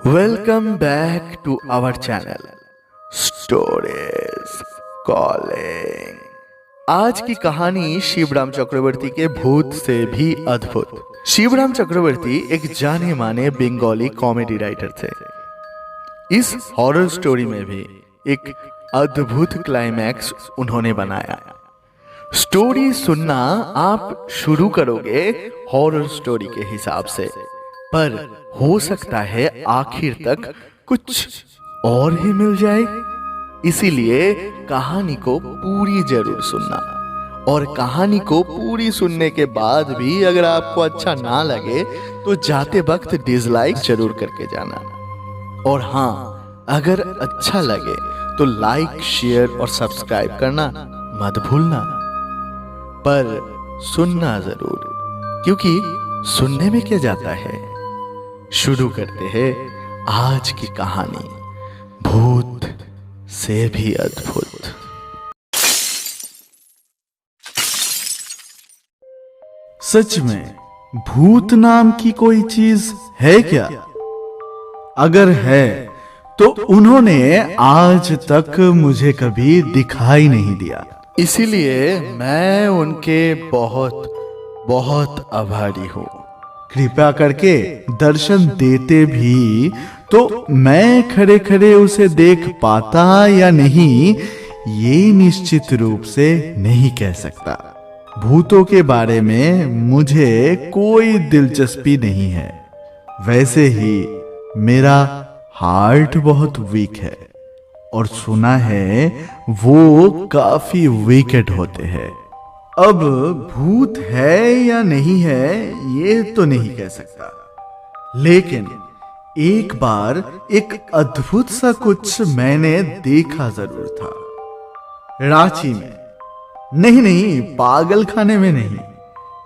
Welcome back to our channel Stories Calling। आज की कहानी शिवराम चक्रवर्ती के भूत से भी अद्भुत। शिवराम चक्रवर्ती एक जाने माने बंगाली कॉमेडी राइटर थे। इस हॉरर स्टोरी में भी एक अद्भुत क्लाइमैक्स उन्होंने बनाया। स्टोरी सुनना आप शुरू करोगे हॉरर स्टोरी के हिसाब से, पर हो सकता है आखिर तक कुछ और ही मिल जाए। इसीलिए कहानी को पूरी जरूर सुनना, और कहानी को पूरी सुनने के बाद भी अगर आपको अच्छा ना लगे तो जाते वक्त डिसलाइक जरूर करके जाना। और हाँ, अगर अच्छा लगे तो लाइक, शेयर और सब्सक्राइब करना मत भूलना। पर सुनना जरूर, क्योंकि सुनने में क्या जाता है। शुरू करते हैं आज की कहानी, भूत से भी अद्भुत। सच में भूत नाम की कोई चीज है क्या? अगर है तो उन्होंने आज तक मुझे कभी दिखाई नहीं दिया। इसीलिए मैं उनके बहुत बहुत आभारी हूँ। कृपया करके दर्शन देते भी तो मैं खड़े खड़े उसे देख पाता या नहीं, ये निश्चित रूप से नहीं कह सकता। भूतों के बारे में मुझे कोई दिलचस्पी नहीं है। वैसे ही मेरा हार्ट बहुत वीक है, और सुना है वो काफी विकेट होते हैं। अब भूत है या नहीं है ये तो नहीं कह सकता, लेकिन एक बार एक अद्भुत सा कुछ मैंने देखा जरूर था। रांची में नहीं, पागल खाने में नहीं,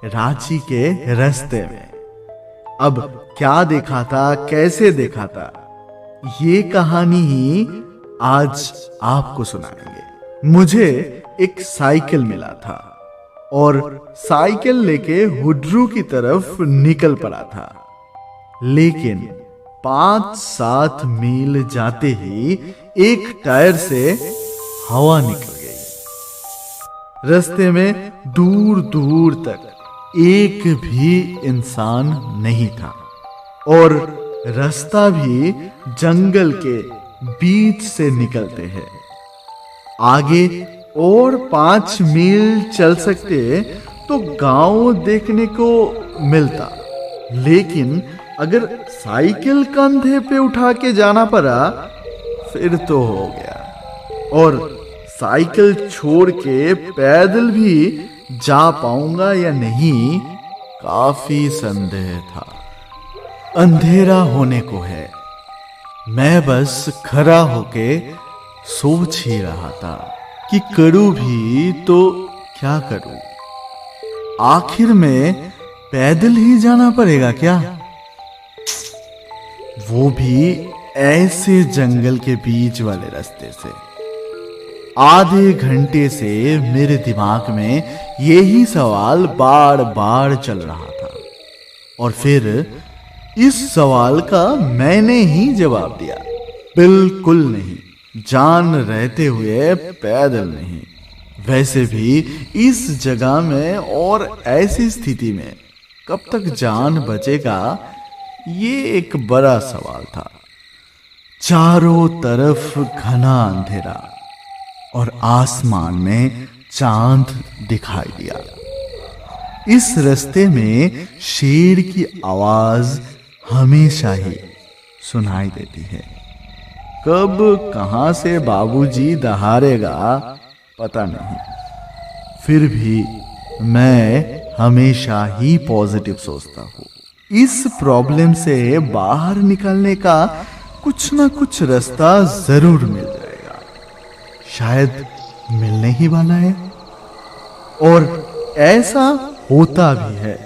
रांची के रास्ते में। अब क्या देखा था, कैसे देखा था, ये कहानी ही आज आपको सुनाएंगे। मुझे एक साइकिल मिला था और साइकिल लेके हुड्रू की तरफ निकल पड़ा था, लेकिन 5-7 मील जाते ही एक टायर से हवा निकल गई। रास्ते में दूर दूर तक एक भी इंसान नहीं था, और रास्ता भी जंगल के बीच से निकलते हैं। आगे और 5 मील चल सकते तो गांव देखने को मिलता, लेकिन अगर साइकिल कंधे पे उठा के जाना पड़ा फिर तो हो गया। और साइकिल छोड़ के पैदल भी जा पाऊंगा या नहीं, काफी संदेह था। अंधेरा होने को है। मैं बस खड़ा होके सोच ही रहा था कि करूं भी तो क्या करूं। आखिर में पैदल ही जाना पड़ेगा क्या? वो भी ऐसे जंगल के बीच वाले रास्ते से। आधे घंटे से मेरे दिमाग में यही सवाल बार बार चल रहा था, और फिर इस सवाल का मैंने ही जवाब दिया, बिल्कुल नहीं, जान रहते हुए पैदल नहीं। वैसे भी इस जगह में और ऐसी स्थिति में कब तक जान बचेगा, ये एक बड़ा सवाल था। चारों तरफ घना अंधेरा, और आसमान में चांद दिखाई दिया। इस रास्ते में शेर की आवाज हमेशा ही सुनाई देती है। कब कहां से बाबूजी दहाड़ेगा पता नहीं। फिर भी मैं हमेशा ही पॉजिटिव सोचता हूँ। इस प्रॉब्लम से बाहर निकलने का कुछ ना कुछ रास्ता जरूर मिल जाएगा। शायद मिलने ही वाला है, और ऐसा होता भी है।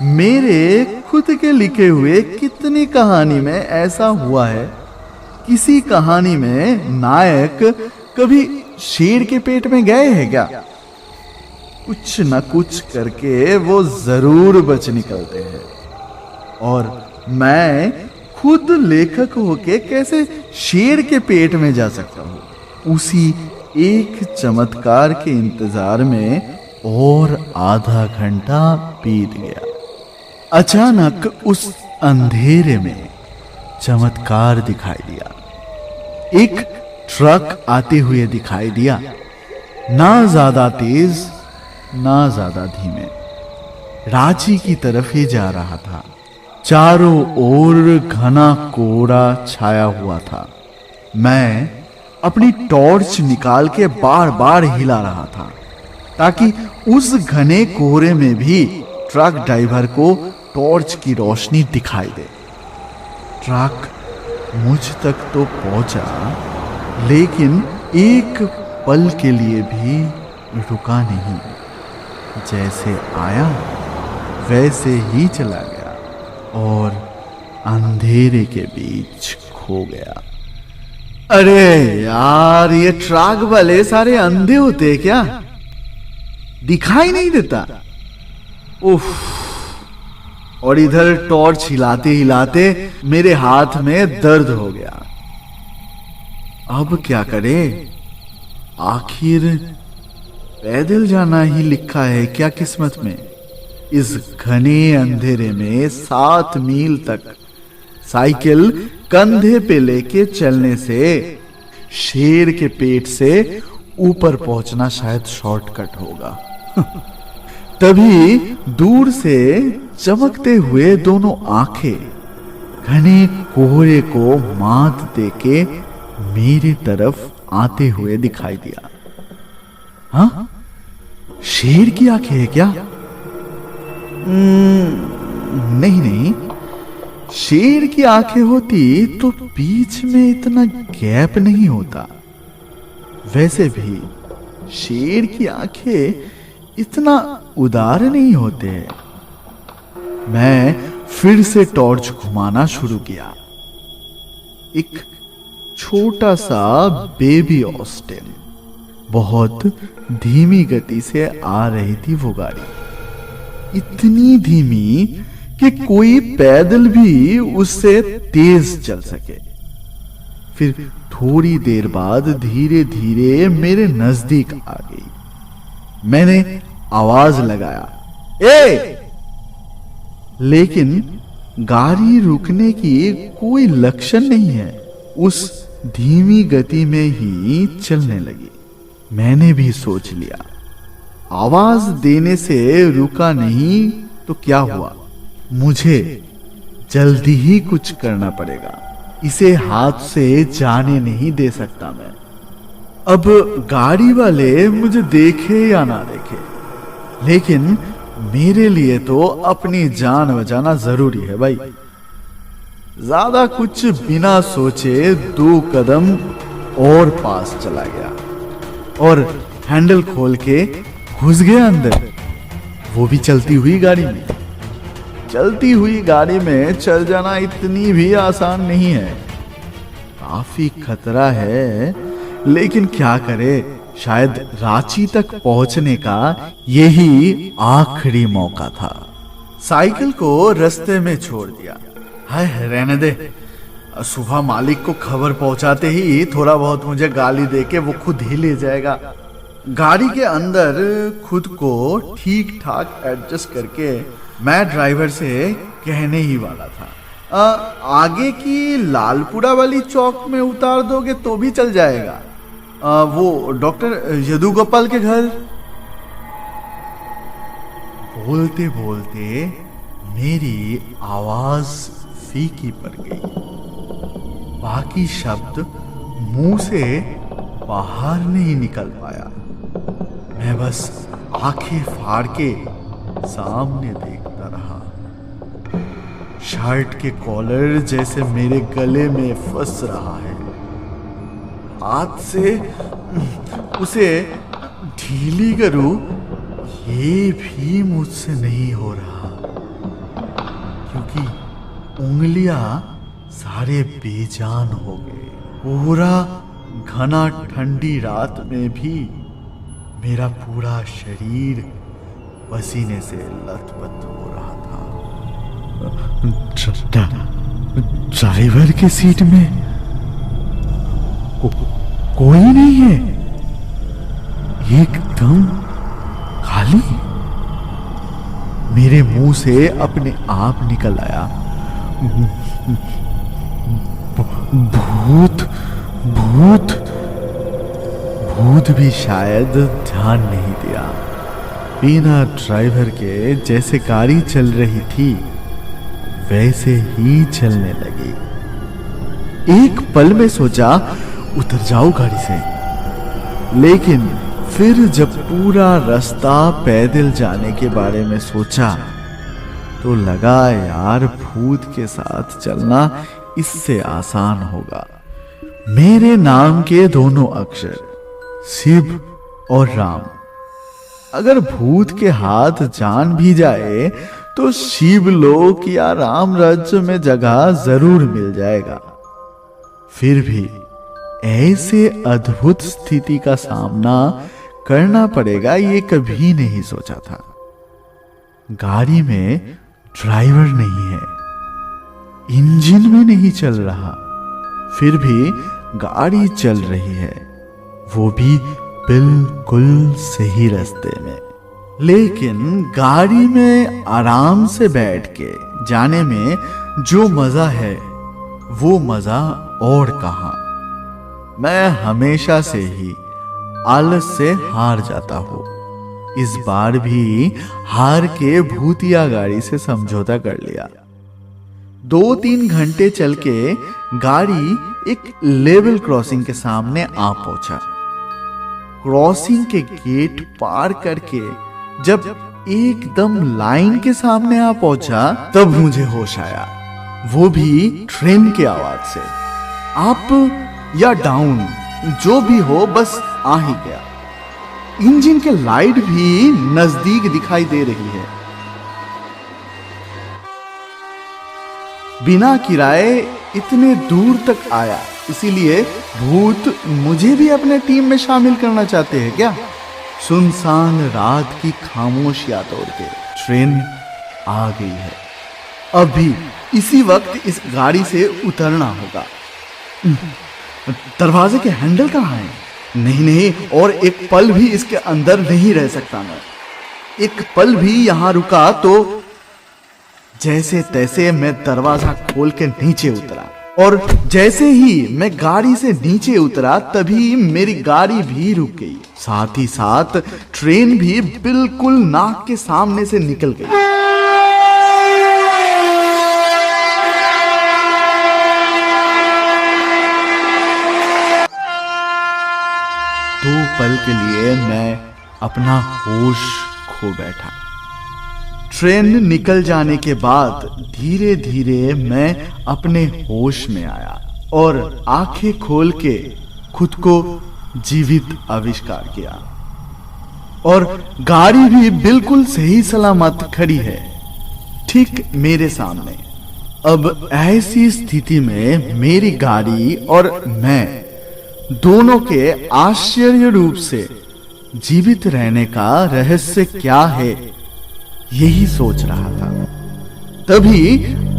मेरे खुद के लिखे हुए कितनी कहानी में ऐसा हुआ है। किसी कहानी में नायक कभी शेर के पेट में गए हैं क्या? कुछ न कुछ करके वो जरूर बच निकलते हैं, और मैं खुद लेखक होके कैसे शेर के पेट में जा सकता हूं। उसी एक चमत्कार के इंतजार में और आधा घंटा बीत गया। अचानक उस अंधेरे में चमत्कार दिखाई दिया। एक ट्रक आते हुए दिखाई दिया, ना ज्यादा तेज ना ज्यादा धीमे, रांची की तरफ ही जा रहा था। चारों ओर घना कोहरा छाया हुआ था। मैं अपनी टॉर्च निकाल के बार बार हिला रहा था ताकि उस घने कोहरे में भी ट्रक ड्राइवर को टॉर्च की रोशनी दिखाई दे। ट्रक मुझ तक तो पहुंचा, लेकिन एक पल के लिए भी रुका नहीं। जैसे आया वैसे ही चला गया और अंधेरे के बीच खो गया। अरे यार, ये ट्रक वाले सारे अंधे होते हैं क्या? दिखाई नहीं देता। उफ। और इधर टॉर्च हिलाते हिलाते मेरे हाथ में दर्द हो गया। अब क्या करें? आखिर पैदल जाना ही लिखा है क्या किस्मत में? इस घने अंधेरे में 7 मील तक साइकिल कंधे पे लेके चलने से शेर के पेट से ऊपर पहुंचना शायद शॉर्टकट होगा। तभी दूर से चमकते हुए दोनों आंखें घने कोहरे को मात देके मेरी तरफ आते हुए दिखाई दिया। हाँ, शेर की आंखें है क्या? नहीं नहीं, शेर की आंखें होती तो बीच में इतना गैप नहीं होता। वैसे भी शेर की आंखें इतना उदार नहीं होते। मैं फिर से टॉर्च घुमाना शुरू किया। एक छोटा सा बेबी ऑस्टिन बहुत धीमी गति से आ रही थी। वो गाड़ी इतनी धीमी कि कोई पैदल भी उससे तेज चल सके। फिर थोड़ी देर बाद धीरे धीरे मेरे नजदीक आ गई। मैंने आवाज लगाया, ए! लेकिन गाड़ी रुकने की कोई लक्षण नहीं है। उस धीमी गति में ही चलने लगी। मैंने भी सोच लिया, आवाज देने से रुका नहीं तो क्या हुआ? मुझे जल्दी ही कुछ करना पड़ेगा। इसे हाथ से जाने नहीं दे सकता मैं। अब गाड़ी वाले मुझे देखे या ना देखे, लेकिन मेरे लिए तो अपनी जान बचाना जरूरी है भाई। ज्यादा कुछ बिना सोचे 2 कदम और पास चला गया और हैंडल खोल के घुस गया अंदर, वो भी चलती हुई गाड़ी में। चलती हुई गाड़ी में चल जाना इतनी भी आसान नहीं है, काफी खतरा है। लेकिन क्या करे, शायद रांची तक पहुंचने का यही आखिरी मौका था। साइकिल को रास्ते में छोड़ दिया। हाय, रहने दे। सुबह मालिक को खबर पहुंचाते ही थोड़ा बहुत मुझे गाली देके वो खुद ही ले जाएगा। गाड़ी के अंदर खुद को ठीक ठाक एडजस्ट करके मैं ड्राइवर से कहने ही वाला था, आगे की लालपुरा वाली चौक में उतार दोगे तो भी चल जाएगा। वो डॉक्टर यदु गोपाल के घर। बोलते बोलते मेरी आवाज फीकी पड़ गई। बाकी शब्द मुंह से बाहर नहीं निकल पाया। मैं बस आंखें फाड़ के सामने देखता रहा। शर्ट के कॉलर जैसे मेरे गले में फंस रहा है। हाथ से उसे ढीली करूं, ये भी मुझसे नहीं हो रहा, क्योंकि उंगलियां सारे बेजान हो गए। पूरा घना ठंडी रात में भी मेरा पूरा शरीर पसीने से लथपथ हो रहा था। ड्राइवर के सीट में कोई नहीं है, एकदम खाली। मेरे मुंह से अपने आप निकल आया, भूत भूत भूत भी शायद ध्यान नहीं दिया। बिना ड्राइवर के जैसे गाड़ी चल रही थी वैसे ही चलने लगी। एक पल में सोचा उतर जाओ गाड़ी से, लेकिन फिर जब पूरा रास्ता पैदल जाने के बारे में सोचा तो लगा यार भूत के साथ चलना इससे आसान होगा। मेरे नाम के दोनों अक्षर शिव और राम, अगर भूत के हाथ जान भी जाए तो शिवलोक या राम राज्य में जगह जरूर मिल जाएगा। फिर भी ऐसे अद्भुत स्थिति का सामना करना पड़ेगा ये कभी नहीं सोचा था। गाड़ी में ड्राइवर नहीं है, इंजन भी नहीं चल रहा, फिर भी गाड़ी चल रही है, वो भी बिल्कुल सही रास्ते में। लेकिन गाड़ी में आराम से बैठ के जाने में जो मजा है वो मजा और कहां। मैं हमेशा से ही आलस से हार जाता हूं। इस बार भी हार के भूतिया गाड़ी से समझौता कर लिया। 2-3 घंटे चल के गाड़ी एक लेवल क्रॉसिंग के सामने आ पहुंचा। क्रॉसिंग के गेट पार करके जब एकदम लाइन के सामने आ पहुंचा तब मुझे होश आया, वो भी ट्रेन की आवाज से। अप या डाउन जो भी हो बस आ ही गया। इंजन के लाइट भी नजदीक दिखाई दे रही है। बिना किराए इतने दूर तक आया, इसीलिए भूत मुझे भी अपने टीम में शामिल करना चाहते हैं क्या? सुनसान रात की खामोशियां तोड़ के ट्रेन आ गई है। अभी इसी वक्त इस गाड़ी से उतरना होगा। दरवाजे के हैंडल कहां है? नहीं, और एक पल भी इसके अंदर नहीं रह सकता मैं। एक पल भी यहां रुका तो जैसे तैसे मैं दरवाजा खोल के नीचे उतरा, और जैसे ही मैं गाड़ी से नीचे उतरा तभी मेरी गाड़ी भी रुक गई। साथ ही साथ ट्रेन भी बिल्कुल नाक के सामने से निकल गई। दो पल के लिए मैं अपना होश खो बैठा। ट्रेन निकल जाने के बाद धीरे धीरे मैं अपने होश में आया और आंखें खोल के खुद को जीवित आविष्कार किया, और गाड़ी भी बिल्कुल सही सलामत खड़ी है ठीक मेरे सामने। अब ऐसी स्थिति में मेरी गाड़ी और मैं दोनों के आश्चर्य रूप से जीवित रहने का रहस्य क्या है यही सोच रहा था। तभी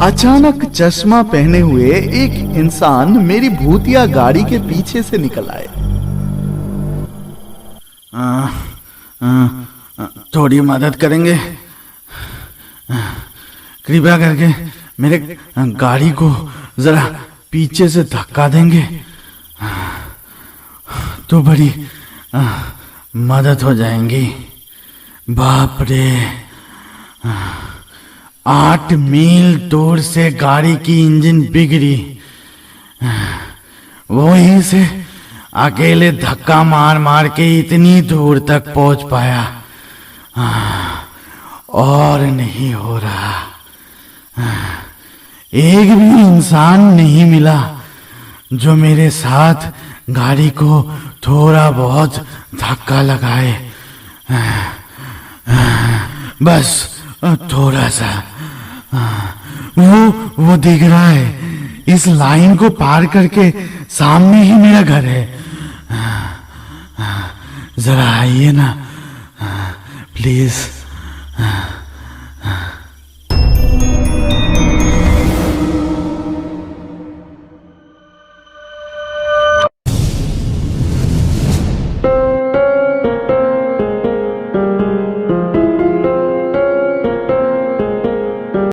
अचानक चश्मा पहने हुए एक इंसान मेरी भूतिया गाड़ी के पीछे से निकल आए। थोड़ी मदद करेंगे? कृपया करके मेरे गाड़ी को जरा पीछे से धक्का देंगे तो बड़ी मदद हो जाएंगी। बाप रे, 8 मील दूर से गाड़ी की इंजन बिगड़ी, वहीं से अकेले धक्का मार मार के इतनी दूर तक पहुंच पाया, और नहीं हो रहा। एक भी इंसान नहीं मिला जो मेरे साथ गाड़ी को थोड़ा बहुत धक्का लगाए, बस थोड़ा सा। वो दिख रहा है, इस लाइन को पार करके सामने ही मेरा घर है। जरा आइए ना प्लीज।